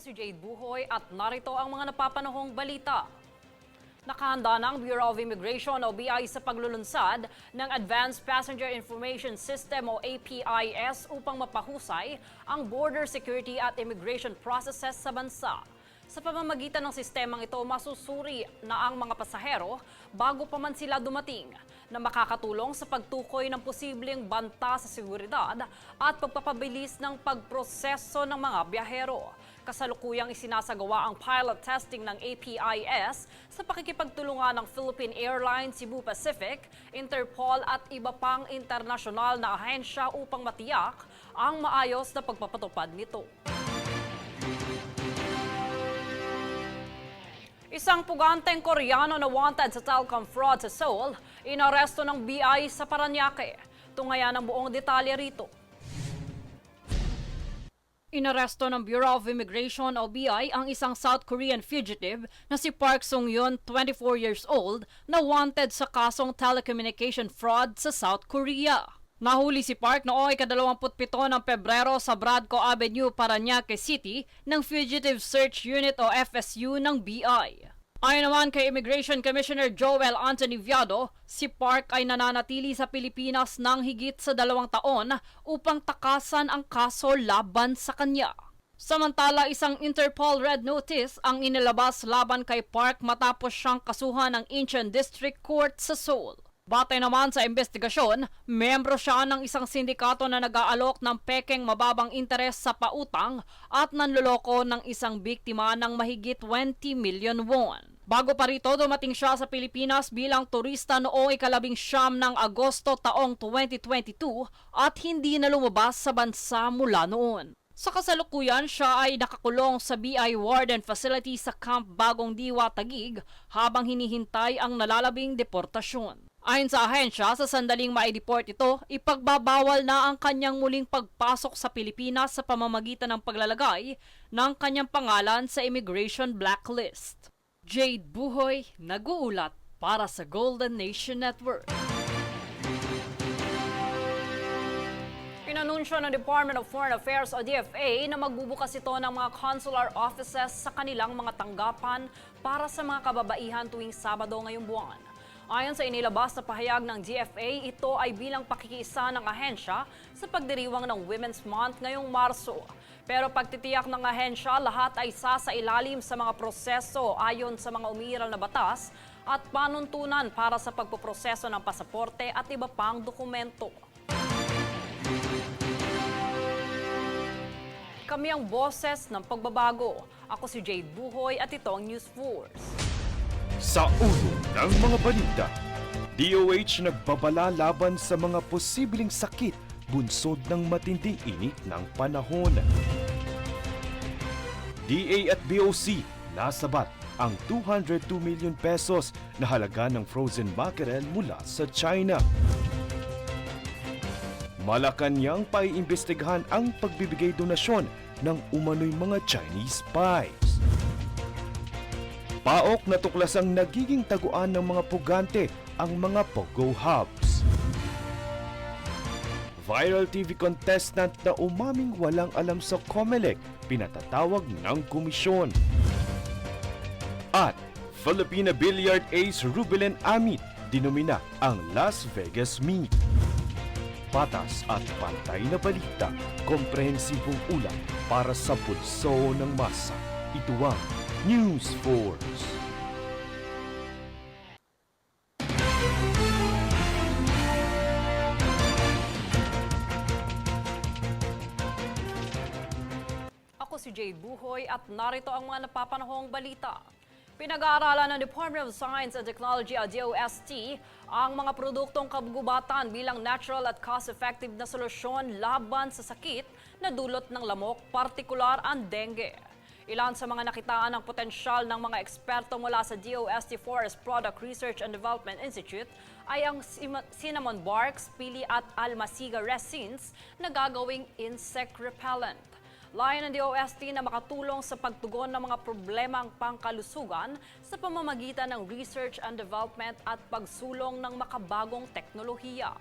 si Jade Buhoy at narito ang mga napapanahong balita. Nakahanda na ang Bureau of Immigration o BI sa paglulunsad ng Advanced Passenger Information System o APIS upang mapahusay ang border security at immigration processes sa bansa. Sa pamamagitan ng sistemang ito, masusuri na ang mga pasahero bago pa man sila dumating na makakatulong sa pagtukoy ng posibleng banta sa seguridad at pagpapabilis ng pagproseso ng mga biyahero. Kasalukuyang isinasagawa ang pilot testing ng APIS sa pakikipagtulungan ng Philippine Airlines, Cebu Pacific, Interpol at iba pang internasyonal na ahensya upang matiyak ang maayos na pagpapatupad nito. Isang puganteng Koreano na wanted sa telecom fraud sa Seoul, inaresto ng BI sa Parañaque. Tungayan ang buong detalye rito. Inaresto ng Bureau of Immigration o BI ang isang South Korean fugitive na si Park Sung-yeon, 24 years old, na wanted sa kasong telecommunication fraud sa South Korea. Nahuli si Park noong ika-27 ng Pebrero sa Bradco Avenue, Parañaque City ng Fugitive Search Unit o FSU ng BI. Ayon naman kay Immigration Commissioner Joel Anthony Viado, si Park ay nananatili sa Pilipinas ng higit sa 2 taon upang takasan ang kaso laban sa kanya. Samantala, isang Interpol Red Notice ang inilabas laban kay Park matapos siyang kasuhan ng Incheon District Court sa Seoul. Batay naman sa investigasyon, miyembro siya ng isang sindikato na nag-aalok ng pekeng mababang interes sa pautang at nanloloko ng isang biktima ng mahigit 20 million won. Bago pa rito, dumating siya sa Pilipinas bilang turista noong ika-19 ng Agosto taong 2022 at hindi na lumabas sa bansa mula noon. Sa kasalukuyan, siya ay nakakulong sa BI Warden Facility sa Camp Bagong Diwa, Taguig habang hinihintay ang nalalabing deportasyon. Ayon sa ahensya, sa sandaling maideport ito, ipagbabawal na ang kanyang muling pagpasok sa Pilipinas sa pamamagitan ng paglalagay ng kanyang pangalan sa immigration blacklist. Jade Buhoy, nag-uulat para sa Golden Nation Network. Inanunsyo ng Department of Foreign Affairs o DFA na magbubukas ito ng mga consular offices sa kanilang mga tanggapan para sa mga kababaihan tuwing Sabado ngayong buwan. Ayon sa inilabas na pahayag ng DFA, ito ay bilang pakikiisa ng ahensya sa pagdiriwang ng Women's Month ngayong Marso. Pero pagtitiyak ng ahensya, lahat ay sasailalim sa mga proseso ayon sa mga umiiral na batas at panuntunan para sa pagpoproseso ng pasaporte at iba pang dokumento. Kami ang boses ng pagbabago. Ako si Jade Buhoy at ito ang News Force. Sa ulo ng mga balita, DOH nagbabala laban sa mga posibleng sakit bunsod ng matinding init ng panahon. DA at BOC nasabat ang 202 million pesos na halaga ng frozen mackerel mula sa China. Malacanang paiimbestigahan ang pagbibigay donasyon ng umano'y mga Chinese spies. Paok natuklasang nagiging taguan ng mga pugante ang mga Pogo Hubs. Viral TV contestant na umaming walang alam sa COMELEC, pinatatawag ng komisyon. At Filipina Billiard ace Rubelen Amit, dinumina ang Las Vegas Meet. Patas at pantay na balita, komprehensibong ulat para sa pulso ng masa. Ito ang News Force. Ako si Jade Buhoy at narito ang mga napapanahong balita. Pinag-aaralan ng Department of Science and Technology o DOST ang mga produktong kabugubatan bilang natural at cost-effective na solusyon laban sa sakit na dulot ng lamok, partikular ang dengue. Ilan sa mga nakitaan ng potensyal ng mga eksperto mula sa DOST Forest Product Research and Development Institute ay ang cinnamon barks, pili at almasiga resins na gagawing insect repellent. Layon ng DOST na makatulong sa pagtugon ng mga problemang pangkalusugan sa pamamagitan ng research and development at pagsulong ng makabagong teknolohiya.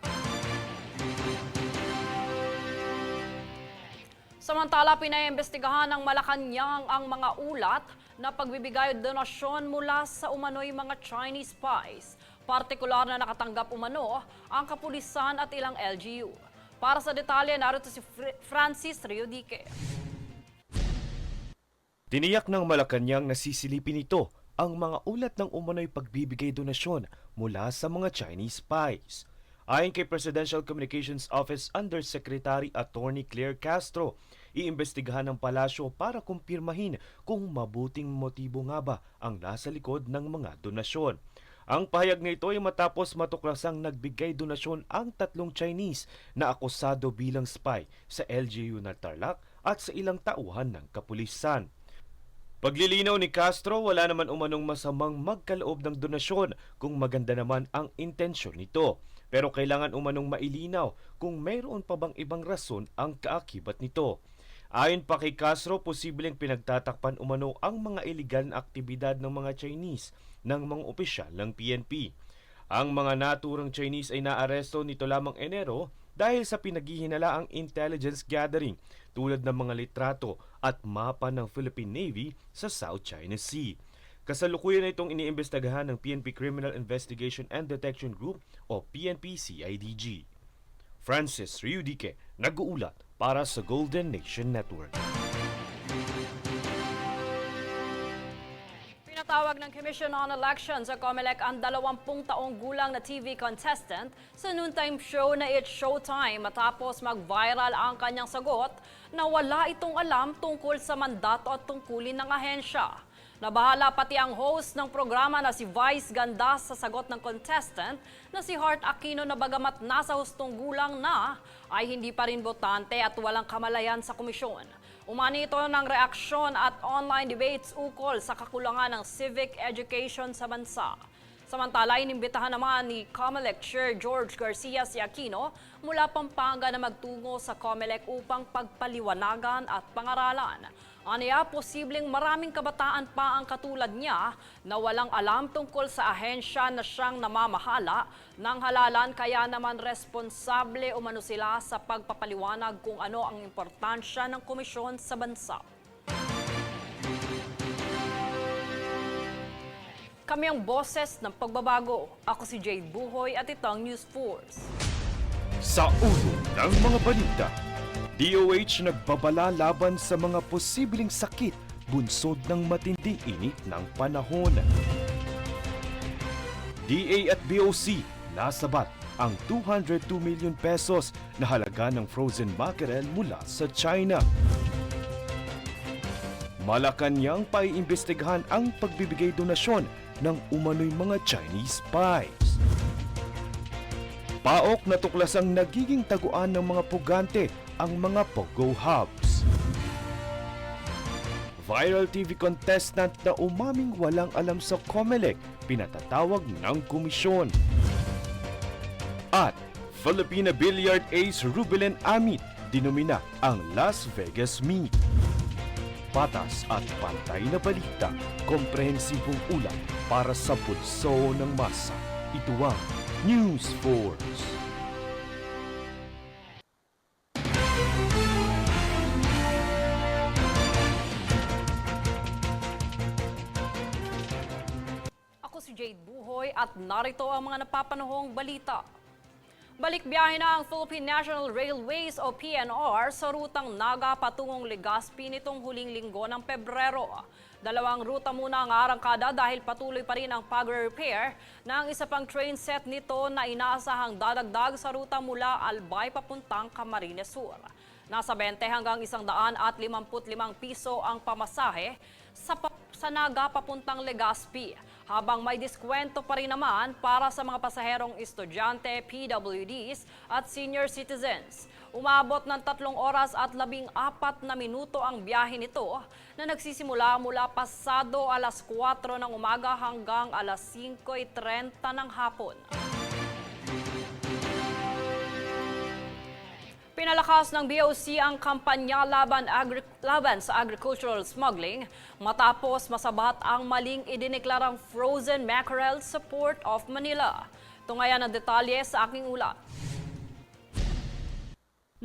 Samantala, pinaimbestigahan ng Malacanang ang mga ulat na pagbibigay donasyon mula sa umano'y mga Chinese spies. Partikular na nakatanggap umano ang kapulisan at ilang LGU. Para sa detalye, narito si Francis Riodique. Tiniyak ng Malacanang na sisilipin ito ang mga ulat ng umano'y pagbibigay donasyon mula sa mga Chinese spies. Ayon kay Presidential Communications Office Undersecretary Attorney Claire Castro, iimbestigahan ng palasyo para kumpirmahin kung mabuting motibo nga ba ang nasa likod ng mga donasyon. Ang pahayag na ito ay matapos matuklasang nagbigay donasyon ang 3 Chinese na akusado bilang spy sa LGU ng Tarlac at sa ilang tauhan ng kapulisan. Paglilinaw ni Castro, wala naman umanong masamang magkaloob ng donasyon kung maganda naman ang intensyon nito. Pero kailangan umanong mailinaw kung mayroon pa bang ibang rason ang kaakibat nito. Ayon pa kay Castro, posibleng pinagtatakpan umano ang mga iligal na aktibidad ng mga Chinese ng mga opisyal ng PNP. Ang mga naturang Chinese ay naaresto nito lamang Enero dahil sa pinaghihinalaang intelligence gathering tulad ng mga litrato at mapa ng Philippine Navy sa South China Sea. Kasalukuyan na itong iniimbestigahan ng PNP Criminal Investigation and Detection Group o PNP-CIDG. Francis Riodique, nag-uulat para sa Golden Nation Network. Pinatawag ng Commission on Elections sa COMELEC ang 20 taong gulang na TV contestant sa noontime show na It's Showtime matapos mag-viral ang kanyang sagot na wala itong alam tungkol sa mandato at tungkulin ng ahensya. Nabahala pati ang host ng programa na si Vice Ganda sa sagot ng contestant na si Heart Aquino na bagamat nasa hustong gulang na ay hindi pa rin botante at walang kamalayan sa komisyon. Umani ito ng reaksyon at online debates ukol sa kakulangan ng civic education sa bansa. Samantala, inimbitahan naman ni COMELEC Chair George Garcia si Aquino mula Pampanga na magtungo sa COMELEC upang pagpaliwanagan at pangaralan. Aniya, posibleng maraming kabataan pa ang katulad niya na walang alam tungkol sa ahensya na siyang namamahala ng halalan, kaya naman responsable umano sila sa pagpapaliwanag kung ano ang importansya ng komisyon sa bansa. Kami ang boses ng pagbabago. Ako si Jade Buhoy at ito ang News Force. Sa ulo ng mga balita, DOH nagbabala laban sa mga posibleng sakit bunsod ng matinding init ng panahon. DA at BOC nasabat ang 202 million pesos na halaga ng frozen mackerel mula sa China. Malacanang paiimbestigahan ang pagbibigay donasyon ng umano'y mga Chinese spies. Paok na tuklasang nagiging taguan ng mga pugante ang mga Pogo Hubs. Viral TV contestant na umaming walang alam sa COMELEC, pinatatawag ng komisyon. At Filipina billiard ace Rubilen Amit, dinumina ang Las Vegas Meet. Patas at pantay na balita, komprehensibong ulat para sa pulso ng masa. Ito ang News Force. Ako si Jade Buhoy at narito ang mga napapanahong balita. Balik biyahe na ang Philippine National Railways o PNR sa rutang Naga patungong Legazpi nitong huling linggo ng Pebrero. 2 ruta muna ang arangkada dahil patuloy pa rin ang pag-repair ng isa pang train set nito na inaasahang dadagdag sa ruta mula Albay papuntang Camarines Sur. Nasa 20 hanggang 155 piso ang pamasahe sa Naga papuntang Legazpi, habang may diskwento pa rin naman para sa mga pasaherong estudyante, PWDs at senior citizens. Umabot ng 3 oras at 14 na minuto ang biyahe nito na nagsisimula mula pasado alas 4 ng umaga hanggang alas 5:30 ng hapon. Pinalakas ng BOC ang kampanya laban sa agricultural smuggling matapos masabat ang maling idineklarang frozen mackerel sa Port of Manila. Tungayan ang detalye sa aking ulat.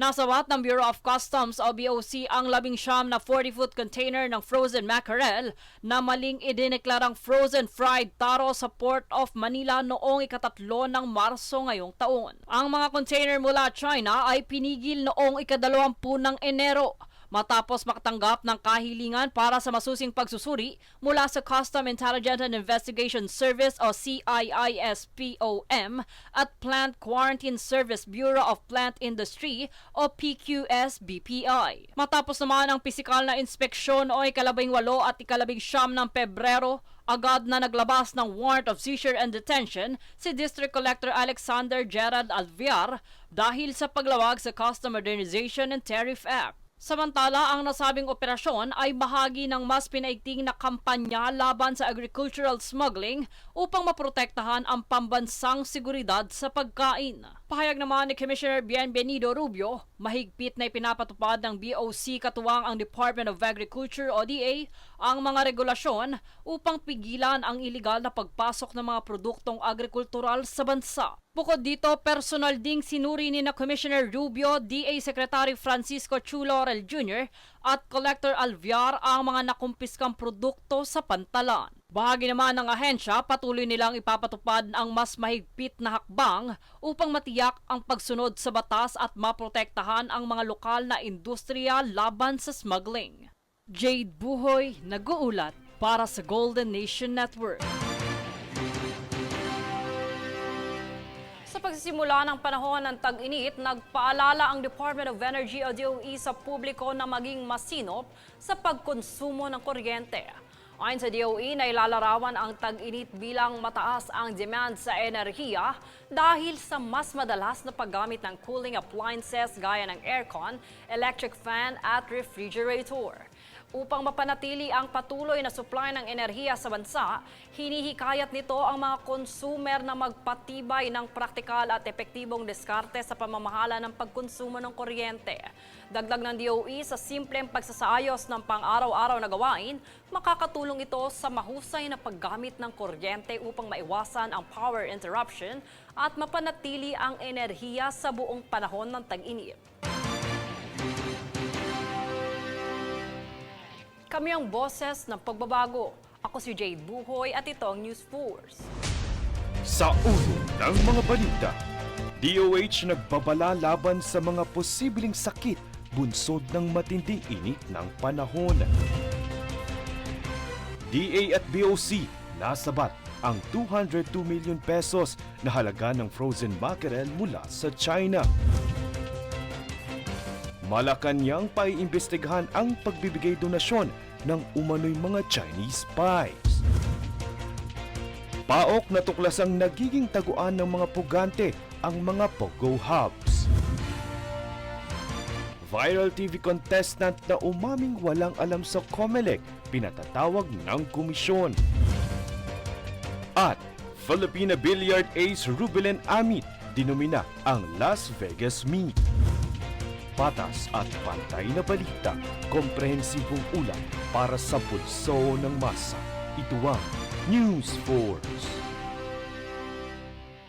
Nasawat ng Bureau of Customs o BOC ang 19 na 40-foot container ng frozen mackerel na maling idineklarang frozen fried taro sa Port of Manila noong ika-3 ng Marso ngayong taon. Ang mga container mula China ay pinigil noong ika-20 ng Enero matapos makatanggap ng kahilingan para sa masusing pagsusuri mula sa Custom Intelligence and Investigation Service o CIISPOM at Plant Quarantine Service Bureau of Plant Industry o PQS-BPI. Matapos naman ang pisikal na inspeksyon o ika-18 at ika-19 ng Pebrero, agad na naglabas ng warrant of seizure and detention si District Collector Alexander Gerard Alviar dahil sa paglawag sa Custom Modernization and Tariff Act. Samantala, ang nasabing operasyon ay bahagi ng mas pinaigting na kampanya laban sa agricultural smuggling upang maprotektahan ang pambansang seguridad sa pagkain. Pahayag naman ni Commissioner Bienvenido Rubio, mahigpit na ipinapatupad ng BOC katuwang ang Department of Agriculture o DA ang mga regulasyon upang pigilan ang iligal na pagpasok ng mga produktong agrikultural sa bansa. Bukod dito, personal ding sinuri ni na Commissioner Rubio, DA Secretary Francisco Chulorel Jr. at Collector Alviar ang mga nakumpiskang produkto sa pantalan. Bahagi naman ng ahensya, patuloy nilang ipapatupad ang mas mahigpit na hakbang upang matiyak ang pagsunod sa batas at maprotektahan ang mga lokal na industriya laban sa smuggling. Jade Buhoy, nag-uulat para sa Golden Nation Network. Sa pagsisimula ng panahon ng tag-init, nagpaalala ang Department of Energy o DOE sa publiko na maging masinop sa pagkonsumo ng kuryente. Ayon sa DOE, nailalarawan ang tag-init bilang mataas ang demand sa enerhiya dahil sa mas madalas na paggamit ng cooling appliances gaya ng aircon, electric fan at refrigerator. Upang mapanatili ang patuloy na supply ng enerhiya sa bansa, hinihikayat nito ang mga consumer na magpatibay ng praktikal at epektibong diskarte sa pamamahala ng pagkonsumo ng kuryente. Dagdag ng DOE, sa simpleng pagsasaayos ng pang-araw-araw na gawain, makakatulong ito sa mahusay na paggamit ng kuryente upang maiwasan ang power interruption at mapanatili ang enerhiya sa buong panahon ng tag-init. Kami ang boses ng pagbabago. Ako si Jade Buhoy at ito ang News Force. Sa ulo ng mga balita, DOH nagbabala laban sa mga posibleng sakit bunsod ng matinding init ng panahon. DA at BOC nasabat ang 202 million pesos na halaga ng frozen mackerel mula sa China. Malacanang paiimbestigahan ang pagbibigay donasyon ng umano'y mga Chinese spies. Paok na tuklasang nagiging taguan ng mga pugante ang mga pogo hubs. Viral TV contestant na umaming walang alam sa COMELEC pinatatawag ng komisyon. At Filipina billiard ace Rubelen Amit dinumina ang Las Vegas Meet. Patas at pantay na balita, komprehensibong ulat para sa pulso ng masa. Ito ang News Force.